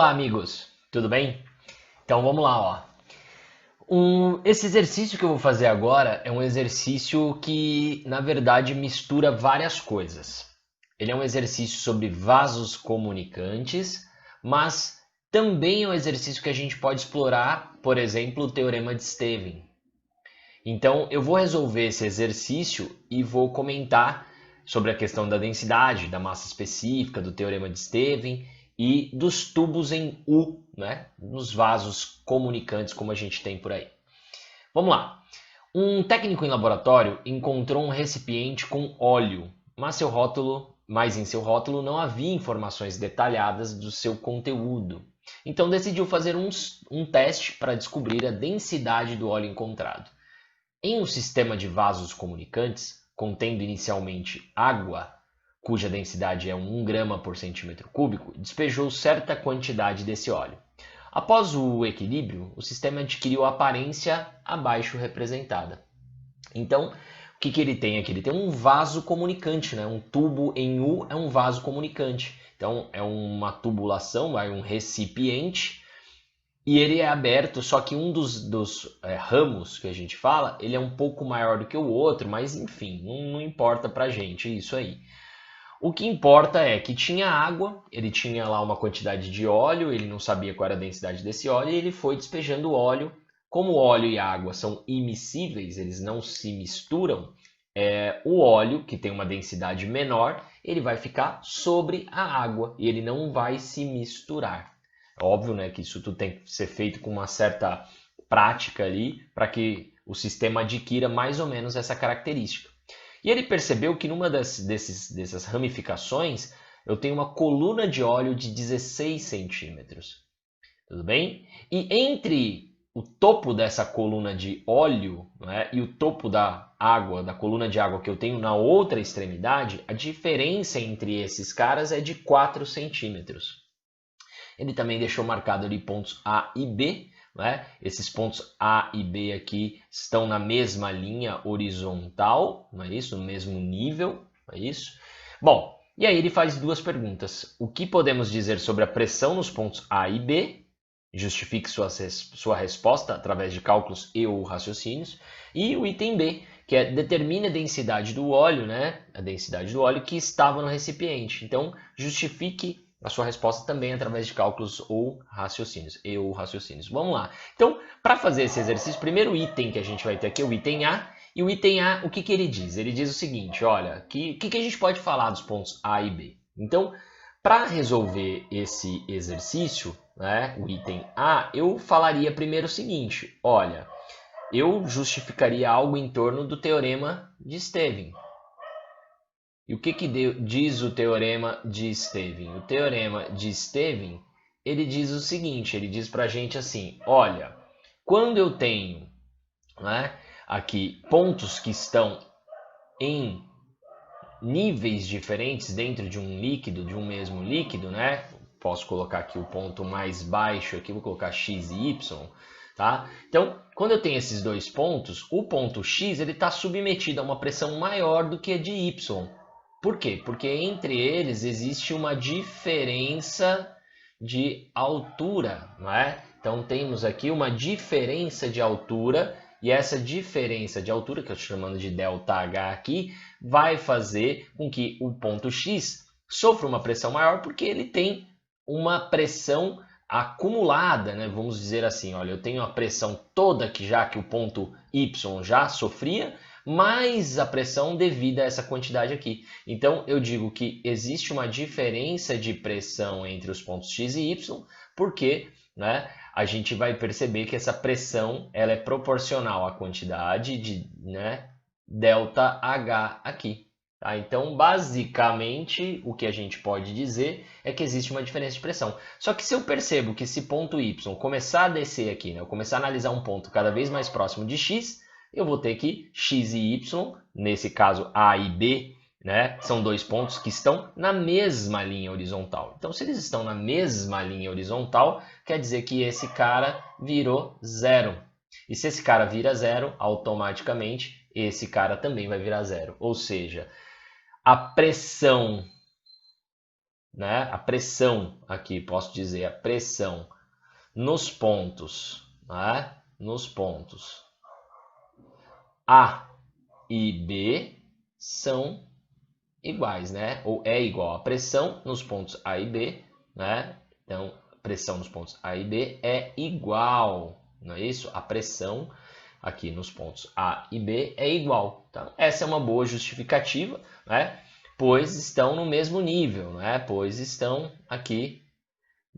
Olá, amigos, tudo bem? Então vamos lá, ó. Esse exercício que eu vou fazer agora é um exercício que, na verdade, mistura várias coisas. Ele é um exercício sobre vasos comunicantes, mas também é um exercício que a gente pode explorar, por exemplo, o Teorema de Stevin. Então eu vou resolver esse exercício e vou comentar sobre a questão da densidade, da massa específica, do Teorema de Stevin e dos tubos em U, né? Nos vasos comunicantes como a gente tem por aí. Vamos lá. Um técnico em laboratório encontrou um recipiente com óleo, mas em seu rótulo não havia informações detalhadas do seu conteúdo. Então decidiu fazer um teste para descobrir a densidade do óleo encontrado. Em um sistema de vasos comunicantes, contendo inicialmente água, cuja densidade é 1 grama por centímetro cúbico, despejou certa quantidade desse óleo. Após o equilíbrio, o sistema adquiriu a aparência abaixo representada. Então, o que ele tem aqui? Ele tem um vaso comunicante, né? Um tubo em U é um vaso comunicante. Então, é uma tubulação, um recipiente, e ele é aberto, só que um dos ramos que a gente fala, ele é um pouco maior do que o outro, mas enfim, não importa pra gente isso aí. O que importa é que tinha água, ele tinha lá uma quantidade de óleo, ele não sabia qual era a densidade desse óleo, e ele foi despejando óleo. Como o óleo e a água são imissíveis, eles não se misturam, o óleo, que tem uma densidade menor, ele vai ficar sobre a água e ele não vai se misturar. É óbvio, né, que isso tudo tem que ser feito com uma certa prática ali para que o sistema adquira mais ou menos essa característica. E ele percebeu que numa dessas ramificações eu tenho uma coluna de óleo de 16 centímetros. Tudo bem? E entre o topo dessa coluna de óleo, né, e o topo da água, da coluna de água que eu tenho na outra extremidade, a diferença entre esses caras é de 4 centímetros. Ele também deixou marcado ali pontos A e B, né? Esses pontos A e B aqui estão na mesma linha horizontal, não é isso? No mesmo nível, não é isso? Bom, e aí ele faz duas perguntas. O que podemos dizer sobre a pressão nos pontos A e B? Justifique sua resposta através de cálculos e ou raciocínios. E o item B, que é determine a densidade do óleo, né? A densidade do óleo que estava no recipiente. Então, justifique a sua resposta também através de cálculos ou raciocínios, e ou raciocínios. Vamos lá. Então, para fazer esse exercício, o primeiro item que a gente vai ter aqui é o item A. E o item A, o que ele diz? Ele diz o seguinte, olha, o que a gente pode falar dos pontos A e B? Então, para resolver esse exercício, né, o item A, eu falaria primeiro o seguinte, olha, eu justificaria algo em torno do Teorema de Stevin. E o que diz o Teorema de Stevin? O Teorema de Stevin, ele diz o seguinte, ele diz para a gente assim, olha, quando eu tenho, né, aqui pontos que estão em níveis diferentes dentro de um líquido, de um mesmo líquido, né? Posso colocar aqui o ponto mais baixo, aqui vou colocar x e y, tá? Então, quando eu tenho esses dois pontos, o ponto x ele está submetido a uma pressão maior do que a de y. Por quê? Porque entre eles existe uma diferença de altura, não é? Então temos aqui uma diferença de altura e essa diferença de altura, que eu estou chamando de ΔH aqui, vai fazer com que o ponto X sofra uma pressão maior porque ele tem uma pressão acumulada, né? Vamos dizer assim, olha, eu tenho a pressão toda que o ponto Y já sofria, mais a pressão devida a essa quantidade aqui. Então, eu digo que existe uma diferença de pressão entre os pontos X e Y, porque, né, a gente vai perceber que essa pressão ela é proporcional à quantidade de, né, ΔH aqui. Tá? Então, basicamente, o que a gente pode dizer é que existe uma diferença de pressão. Só que se eu percebo que esse ponto Y começar a descer aqui, né, eu começar a analisar um ponto cada vez mais próximo de X, eu vou ter que X e Y, nesse caso A e B, né, são dois pontos que estão na mesma linha horizontal. Então, se eles estão na mesma linha horizontal, quer dizer que esse cara virou zero. E se esse cara vira zero, automaticamente esse cara também vai virar zero. Ou seja, a pressão né, a pressão aqui, posso dizer, a pressão nos pontos, né, nos pontos A e B são iguais, né? Ou é igual a pressão nos pontos A e B, né? Então, a pressão nos pontos A e B é igual, não é isso? A pressão aqui nos pontos A e B é igual. Então, essa é uma boa justificativa, né? Pois estão no mesmo nível, né? Pois estão aqui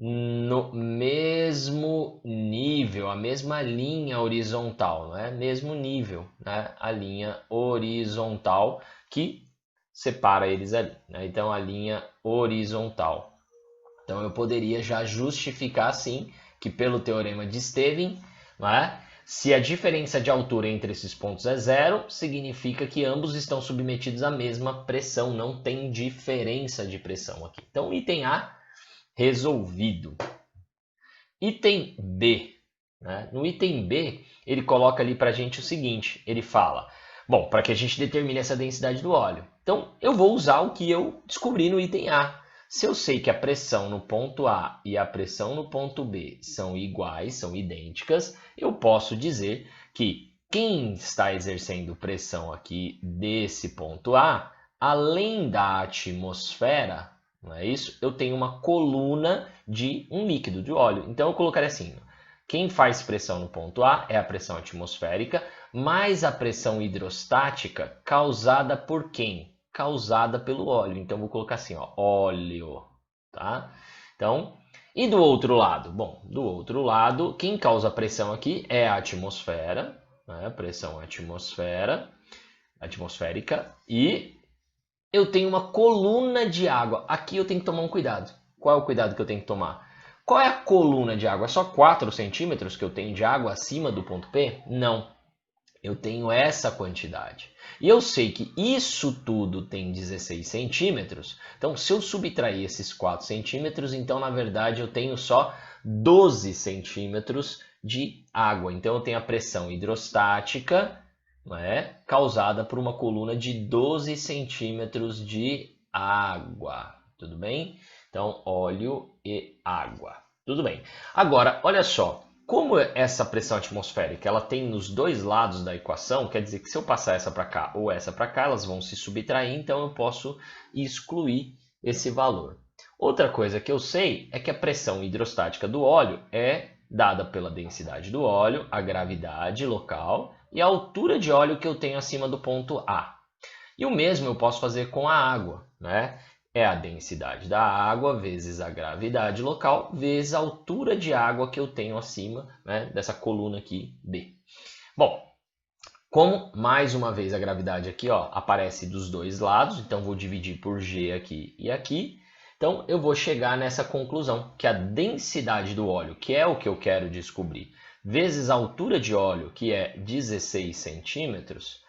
no mesmo nível, a mesma linha horizontal, não é? Mesmo nível, né? A linha horizontal que separa eles ali, né? Então, a linha horizontal. Então, eu poderia já justificar, sim, que pelo teorema de Stevin, né? Se a diferença de altura entre esses pontos é zero, significa que ambos estão submetidos à mesma pressão, não tem diferença de pressão aqui. Então, item A, resolvido. Item B, né? No item B, ele coloca ali para a gente o seguinte, ele fala, bom, para que a gente determine essa densidade do óleo. Então, eu vou usar o que eu descobri no item A. Se eu sei que a pressão no ponto A e a pressão no ponto B são iguais, são idênticas, eu posso dizer que quem está exercendo pressão aqui desse ponto A, além da atmosfera, não é isso? Eu tenho uma coluna de um líquido, de óleo. Então, eu colocaria assim, quem faz pressão no ponto A é a pressão atmosférica, mais a pressão hidrostática causada por quem? Causada pelo óleo. Então, vou colocar assim, ó, óleo, tá? Então, e do outro lado? Bom, do outro lado, quem causa a pressão aqui é a atmosfera, né? Pressão atmosférica, e eu tenho uma coluna de água. Aqui eu tenho que tomar um cuidado. Qual é o cuidado que eu tenho que tomar? Qual é a coluna de água? É só 4 centímetros que eu tenho de água acima do ponto P? Não. Eu tenho essa quantidade. E eu sei que isso tudo tem 16 centímetros. Então, se eu subtrair esses 4 centímetros, então, na verdade, eu tenho só 12 centímetros de água. Então, eu tenho a pressão hidrostática, não é, causada por uma coluna de 12 centímetros de água. Tudo bem? Então, óleo e água. Tudo bem. Agora, olha só. Como essa pressão atmosférica ela tem nos dois lados da equação, quer dizer que se eu passar essa para cá ou essa para cá, elas vão se subtrair, então eu posso excluir esse valor. Outra coisa que eu sei é que a pressão hidrostática do óleo é dada pela densidade do óleo, a gravidade local e a altura de óleo que eu tenho acima do ponto A. E o mesmo eu posso fazer com a água, né? É a densidade da água vezes a gravidade local vezes a altura de água que eu tenho acima, né, dessa coluna aqui B. Bom, como mais uma vez a gravidade aqui ó, aparece dos dois lados, então vou dividir por G aqui e aqui. Então eu vou chegar nessa conclusão, que a densidade do óleo, que é o que eu quero descobrir, vezes a altura de óleo, que é 16 centímetros,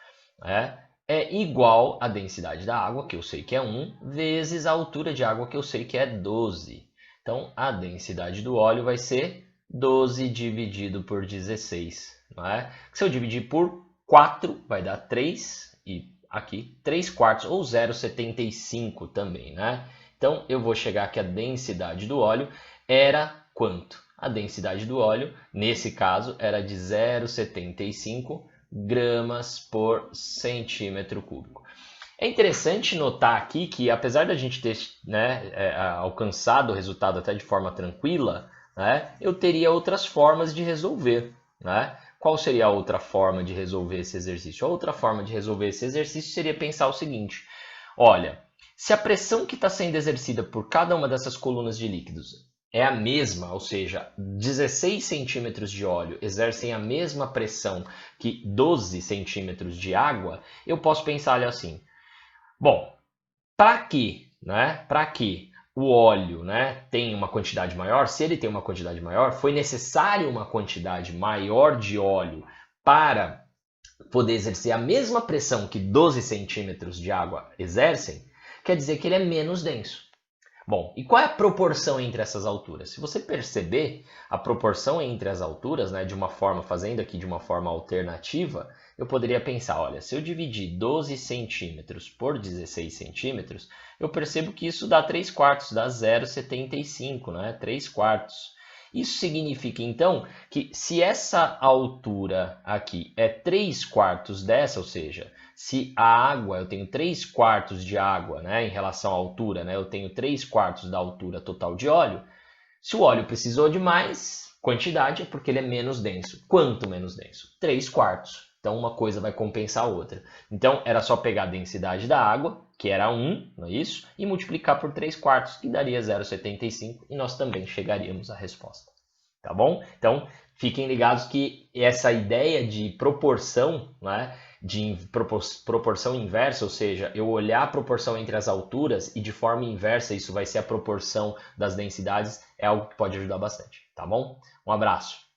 é igual à densidade da água, que eu sei que é 1, vezes a altura de água, que eu sei que é 12. Então, a densidade do óleo vai ser 12 dividido por 16. Não é? Se eu dividir por 4, vai dar 3, e aqui 3 quartos, ou 0,75 também. Né? Então, eu vou chegar que a densidade do óleo era quanto? A densidade do óleo, nesse caso, era de 0,75 gramas por centímetro cúbico. É interessante notar aqui que, apesar da gente ter alcançado o resultado até de forma tranquila, né, eu teria outras formas de resolver. Né? Qual seria a outra forma de resolver esse exercício? A outra forma de resolver esse exercício seria pensar o seguinte: olha, se a pressão que está sendo exercida por cada uma dessas colunas de líquidos é a mesma, ou seja, 16 centímetros de óleo exercem a mesma pressão que 12 centímetros de água, eu posso pensar olha assim, bom, para que o óleo tenha uma quantidade maior, se ele tem uma quantidade maior, foi necessário uma quantidade maior de óleo para poder exercer a mesma pressão que 12 centímetros de água exercem, quer dizer que ele é menos denso. Bom, e qual é a proporção entre essas alturas? Se você perceber a proporção entre as alturas, né, de uma forma, fazendo aqui de uma forma alternativa, eu poderia pensar, olha, se eu dividir 12 centímetros por 16 centímetros, eu percebo que isso dá 3 quartos, dá 0,75, né? 3 quartos. Isso significa, então, que se essa altura aqui é 3 quartos dessa, ou seja, se a água, eu tenho 3 quartos de água, né, em relação à altura, né, eu tenho 3 quartos da altura total de óleo, se o óleo precisou de mais quantidade é porque ele é menos denso. Quanto menos denso? 3 quartos. Então, uma coisa vai compensar a outra. Então, era só pegar a densidade da água, que era 1, não é isso? E multiplicar por 3 quartos, que daria 0,75, e nós também chegaríamos à resposta. Tá bom? Então, fiquem ligados que essa ideia de proporção, né, de proporção inversa, ou seja, eu olhar a proporção entre as alturas e de forma inversa isso vai ser a proporção das densidades, é algo que pode ajudar bastante, tá bom? Um abraço!